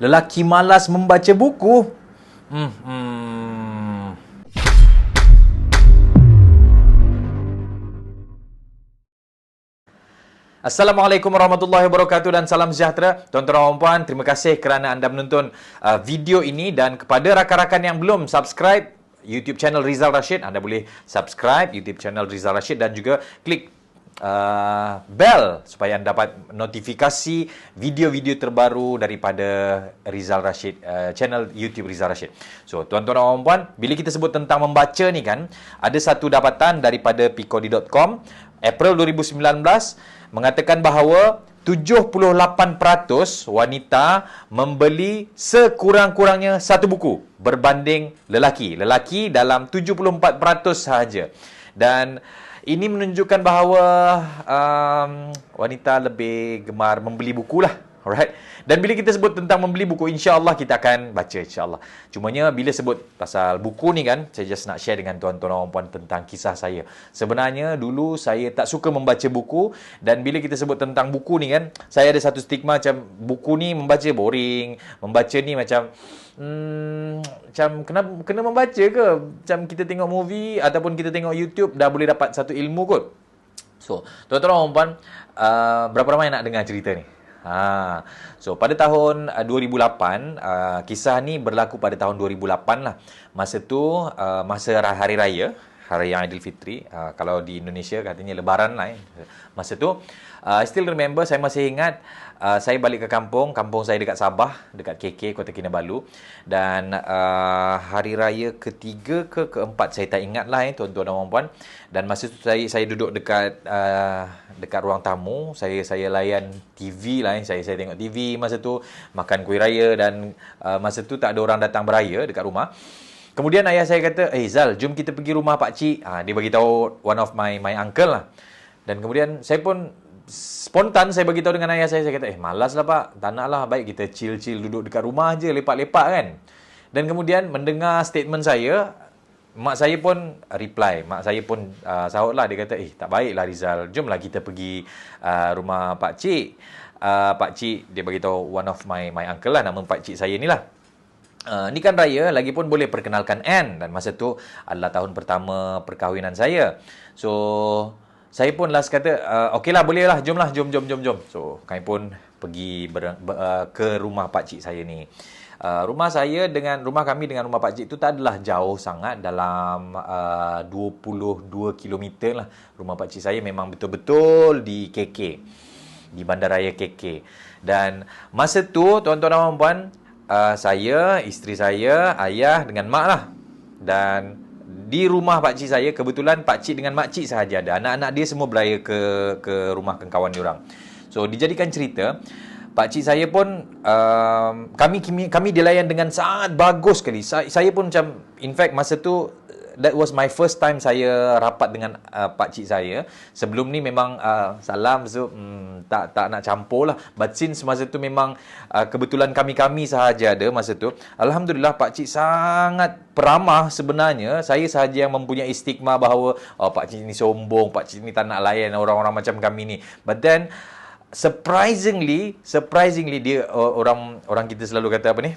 Lelaki malas membaca buku. Assalamualaikum warahmatullahi wabarakatuh dan salam sejahtera. Tuan-tuan dan puan, terima kasih kerana anda menonton video ini, dan kepada rakan-rakan yang belum subscribe YouTube channel Rizal Rashid, anda boleh subscribe YouTube channel Rizal Rashid dan juga klik bell supaya anda dapat notifikasi video-video terbaru daripada Rizal Rashid, channel YouTube Rizal Rashid. So, tuan-tuan dan puan, bila kita sebut tentang membaca ni kan, ada satu dapatan daripada Peabody.com April 2019 mengatakan bahawa 78% wanita membeli sekurang-kurangnya satu buku berbanding lelaki. Lelaki dalam 74% sahaja. Dan ini menunjukkan bahawa wanita lebih gemar membeli buku lah. Alright. Dan bila kita sebut tentang membeli buku, insya-Allah kita akan baca, insya-Allah. Cumanya bila sebut pasal buku ni kan, saya just nak share dengan tuan-tuan dan puan tentang kisah saya. Sebenarnya dulu saya tak suka membaca buku, dan bila kita sebut tentang buku ni kan, saya ada satu stigma macam buku ni membaca boring, membaca ni macam macam kena membaca ke? Macam kita tengok movie ataupun kita tengok YouTube dah boleh dapat satu ilmu kot. So, tuan-tuan dan puan, berapa ramai nak dengar cerita ni? So pada tahun 2008, kisah ni berlaku pada tahun 2008 lah. Masa tu masa hari raya Aidilfitri, kalau di Indonesia katanya lebaran lah. Masa tu I still remember, saya masih ingat, saya balik ke kampung saya dekat Sabah, dekat KK, Kota Kinabalu. Dan hari raya ketiga ke keempat, saya tak ingat lah tuan-tuan dan puan. Dan masa tu saya duduk dekat ruang tamu, saya layan TV lah. Saya tengok TV masa tu, makan kuih raya, dan masa tu tak ada orang datang beraya dekat rumah. Kemudian ayah saya kata, Zal, jom kita pergi rumah Pak Cik. Dia bagi tahu one of my uncle lah. Dan kemudian saya pun spontan saya bagi tahu dengan ayah saya kata, malas lah Pak, tak nak lah, baik kita chill duduk dekat rumah je, lepak-lepak kan. Dan kemudian mendengar statement saya, mak saya pun reply, mak saya pun sahut lah, dia kata, tak baik lah Rizal, jomlah kita pergi rumah Pak Cik. Pak Cik, dia bagi tahu one of my uncle lah, nama Pak Cik saya ni lah. Ni kan raya, lagipun boleh perkenalkan Anne, dan masa tu adalah tahun pertama perkahwinan saya. So saya pun last kata, okeylah, boleh lah, jom. So kami pun pergi ke rumah Pak Cik saya ni. Rumah kami dengan rumah Pak Cik tu tak adalah jauh sangat, dalam 22 km lah. Rumah Pak Cik saya memang betul-betul di KK, di Bandaraya KK. Dan masa tu, tuan-tuan dan puan, saya, isteri saya, ayah dengan mak lah. Dan di rumah Pak Cik saya, kebetulan Pak Cik dengan Mak Cik sahaja ada. Anak-anak dia semua beraya ke rumah kawan diorang. So, dijadikan cerita, Pak Cik saya pun, kami dilayan dengan sangat bagus sekali. Saya pun macam, in fact, masa tu, that was my first time saya rapat dengan Pak Cik saya. Sebelum ni memang salam, so tak nak campur lah. But since masa tu memang kebetulan kami sahaja ada masa tu. Alhamdulillah, Pak Cik sangat peramah sebenarnya. Saya sahaja yang mempunyai stigma bahawa Pak Cik ni sombong, Pak Cik ni tak nak layan orang-orang macam kami ni. But then surprisingly dia orang kita selalu kata apa ni?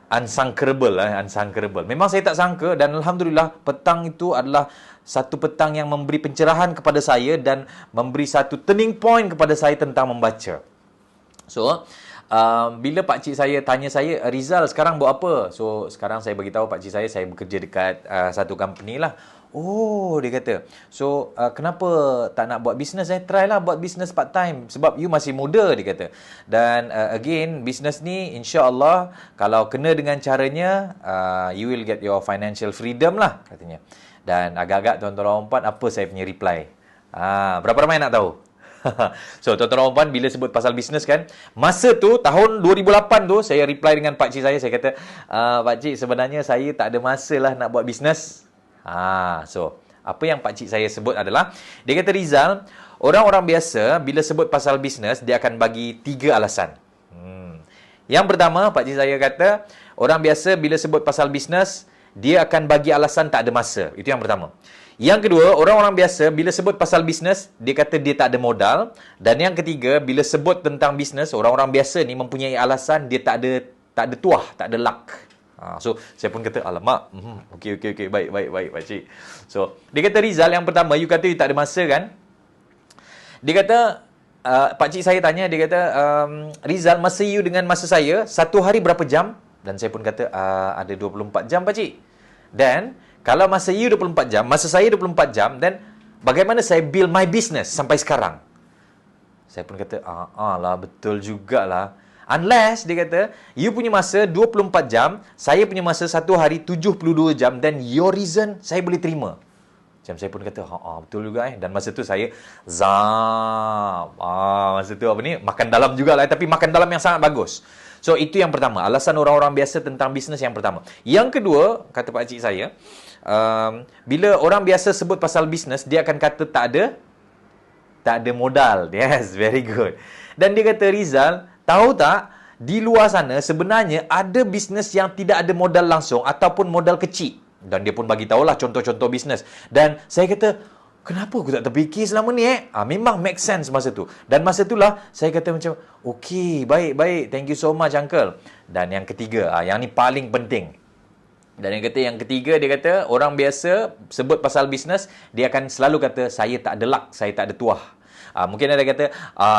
Unsangkable. Memang saya tak sangka, dan alhamdulillah petang itu adalah satu petang yang memberi pencerahan kepada saya dan memberi satu turning point kepada saya tentang membaca. So, bila Pak Cik saya tanya saya, Rizal sekarang buat apa? So, sekarang saya bagi tahu Pak Cik saya bekerja dekat satu company lah. Oh, dia kata, so kenapa tak nak buat bisnes? Try lah buat bisnes part time, sebab you masih muda, dia kata. Dan again, bisnes ni insya-Allah kalau kena dengan caranya, you will get your financial freedom lah, katanya. Dan agak-agak tuan-tuan dan puan, apa saya punya reply? Berapa ramai nak tahu? So, tuan-tuan dan puan, bila sebut pasal bisnes kan, masa tu tahun 2008 tu saya reply dengan Pak Cik saya kata, Pak Cik, sebenarnya saya tak ada masa lah nak buat bisnes. So, apa yang Pak Cik saya sebut adalah, dia kata, Rizal, orang-orang biasa bila sebut pasal bisnes, dia akan bagi 3 alasan. Yang pertama, Pak Cik saya kata, orang biasa bila sebut pasal bisnes, dia akan bagi alasan tak ada masa. Itu yang pertama. Yang kedua, orang-orang biasa bila sebut pasal bisnes, dia kata dia tak ada modal. Dan yang ketiga, bila sebut tentang bisnes, orang-orang biasa ni mempunyai alasan dia tak ada tuah, tak ada luck. So, saya pun kata, alamak, okey, baik, pakcik. So, dia kata, Rizal, yang pertama, you kata you tak ada masa kan? Dia kata, pakcik saya tanya, dia kata, Rizal, masa you dengan masa saya, satu hari berapa jam? Dan saya pun kata, ada 24 jam, pakcik. Dan, kalau masa you 24 jam, masa saya 24 jam, dan bagaimana saya build my business sampai sekarang? Saya pun kata, lah, betul jugalah. Unless, dia kata, you punya masa 24 jam, saya punya masa satu hari 72 jam, dan your reason, saya boleh terima. Macam saya pun kata, betul juga Dan masa tu saya, masa tu apa ni, makan dalam jugalah, tapi makan dalam yang sangat bagus. So, itu yang pertama. Alasan orang-orang biasa tentang bisnes yang pertama. Yang kedua, kata pakcik saya, bila orang biasa sebut pasal bisnes, dia akan kata tak ada modal. Yes, very good. Dan dia kata, Rizal, tahu tak, di luar sana sebenarnya ada bisnes yang tidak ada modal langsung ataupun modal kecil. Dan dia pun bagi tahulah contoh-contoh bisnes. Dan saya kata, kenapa aku tak terfikir selama ni memang make sense masa tu. Dan masa itulah saya kata macam, okey, baik, thank you so much uncle. Dan yang ketiga, yang ni paling penting. Dan yang ketiga, dia kata, orang biasa sebut pasal bisnes, dia akan selalu kata, saya tak ada luck, saya tak ada tuah. Mungkin ada kata,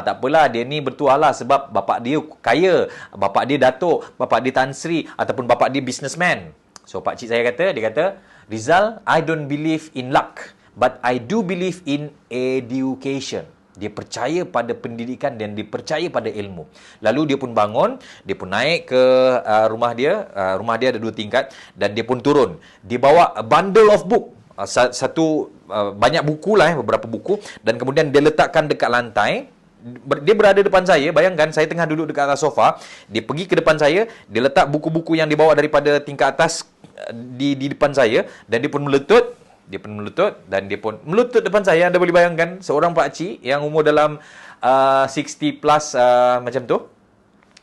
tak apalah, dia ni bertuah lah sebab bapak dia kaya, bapak dia datuk, bapak dia Tan Sri, ataupun bapak dia businessman. So, pakcik saya kata, dia kata, Rizal, I don't believe in luck, but I do believe in education. Dia percaya pada pendidikan dan dia percaya pada ilmu. Lalu dia pun bangun, dia pun naik ke rumah dia. Rumah dia ada 2 tingkat dan dia pun turun. Dia bawa a bundle of book. Banyak buku lah, beberapa buku. Dan kemudian dia letakkan dekat lantai. Dia berada depan saya. Bayangkan saya tengah duduk dekat atas sofa. Dia pergi ke depan saya. Dia letak buku-buku yang dibawa daripada tingkat atas di depan saya. Dan dia pun melutut. Dan dia pun melutut depan saya. Anda boleh bayangkan seorang pakcik yang umur dalam 60 plus macam tu.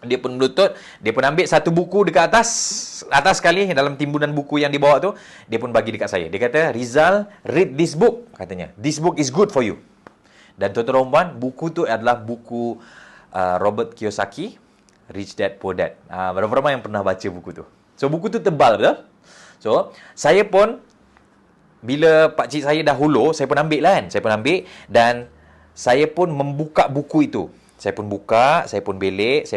Dia pun melutut. Dia pun ambil satu buku dekat atas sekali dalam timbunan buku yang dibawa tu. Dia pun bagi dekat saya. Dia kata, Rizal, read this book. Katanya, this book is good for you. Dan tuan-tuan dan puan, buku tu adalah buku Robert Kiyosaki, Rich Dad Poor Dad. Berapa ramai yang pernah baca buku tu? So, buku tu tebal, betul? So, saya pun bila pakcik saya dah hulur, saya pun ambil lah kan. Saya pun ambil dan saya pun membuka buku itu. Saya pun buka, saya pun belik.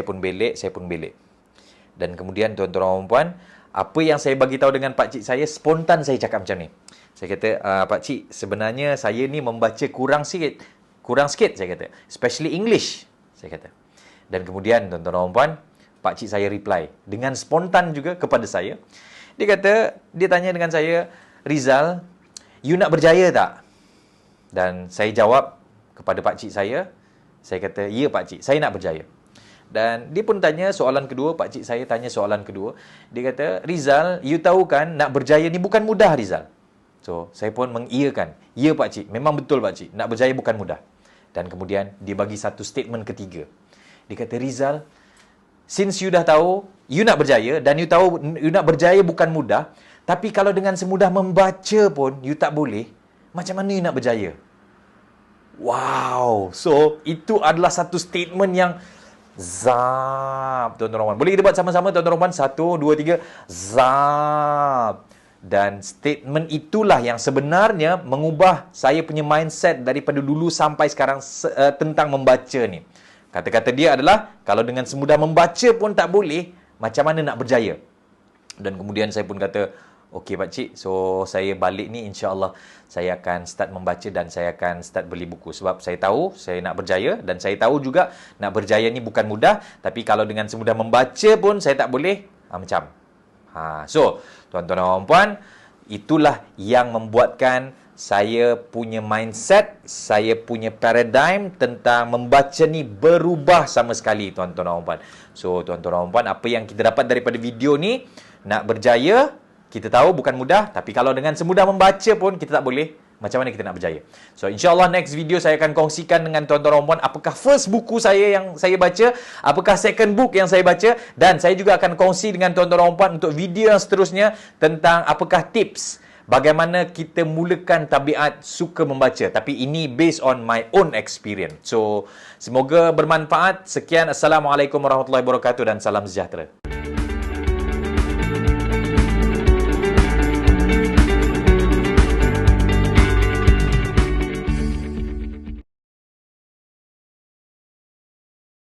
Dan kemudian tuan-tuan dan puan, apa yang saya bagi tahu dengan pakcik saya, spontan saya cakap macam ni. Saya kata, pakcik, sebenarnya saya ni membaca kurang sikit, saya kata. Especially English, saya kata. Dan kemudian tuan-tuan dan puan, pakcik saya reply dengan spontan juga kepada saya. Dia kata, dia tanya dengan saya, Rizal, you nak berjaya tak? Dan saya jawab kepada pakcik saya kata, ya pakcik, saya nak berjaya. Dan dia pun tanya soalan kedua, pakcik saya tanya soalan kedua. Dia kata, Rizal, you tahu kan nak berjaya ni bukan mudah, Rizal. So, saya pun mengiyakan. Ya pakcik, memang betul pakcik, nak berjaya bukan mudah. Dan kemudian dia bagi satu statement ketiga. Dia kata, Rizal, since you dah tahu, you nak berjaya dan you tahu you nak berjaya bukan mudah, tapi kalau dengan semudah membaca pun you tak boleh, macam mana you nak berjaya? Wow. So, itu adalah satu statement yang zap, tuan-tuan. Boleh kita buat sama-sama, tuan-tuan. 1, 2, 3. Zap. Dan statement itulah yang sebenarnya mengubah saya punya mindset daripada dulu sampai sekarang tentang membaca ni. Kata-kata dia adalah, kalau dengan semudah membaca pun tak boleh, macam mana nak berjaya? Dan kemudian saya pun kata, okey pakcik, so saya balik ni insya-Allah saya akan start membaca dan saya akan start beli buku. Sebab saya tahu saya nak berjaya dan saya tahu juga nak berjaya ni bukan mudah. Tapi kalau dengan semudah membaca pun saya tak boleh, macam. So, tuan-tuan dan puan, itulah yang membuatkan saya punya mindset, saya punya paradigm tentang membaca ni berubah sama sekali, tuan-tuan dan puan. So, tuan-tuan dan puan, apa yang kita dapat daripada video ni, nak berjaya, kita tahu bukan mudah, tapi kalau dengan semudah membaca pun kita tak boleh, macam mana kita nak berjaya. So insyaAllah next video saya akan kongsikan dengan tuan-tuan dan puan apakah first buku saya yang saya baca, apakah second book yang saya baca, dan saya juga akan kongsi dengan tuan-tuan dan puan untuk video yang seterusnya tentang apakah tips bagaimana kita mulakan tabiat suka membaca. Tapi ini based on my own experience. So semoga bermanfaat. Sekian, Assalamualaikum warahmatullahi wabarakatuh dan salam sejahtera.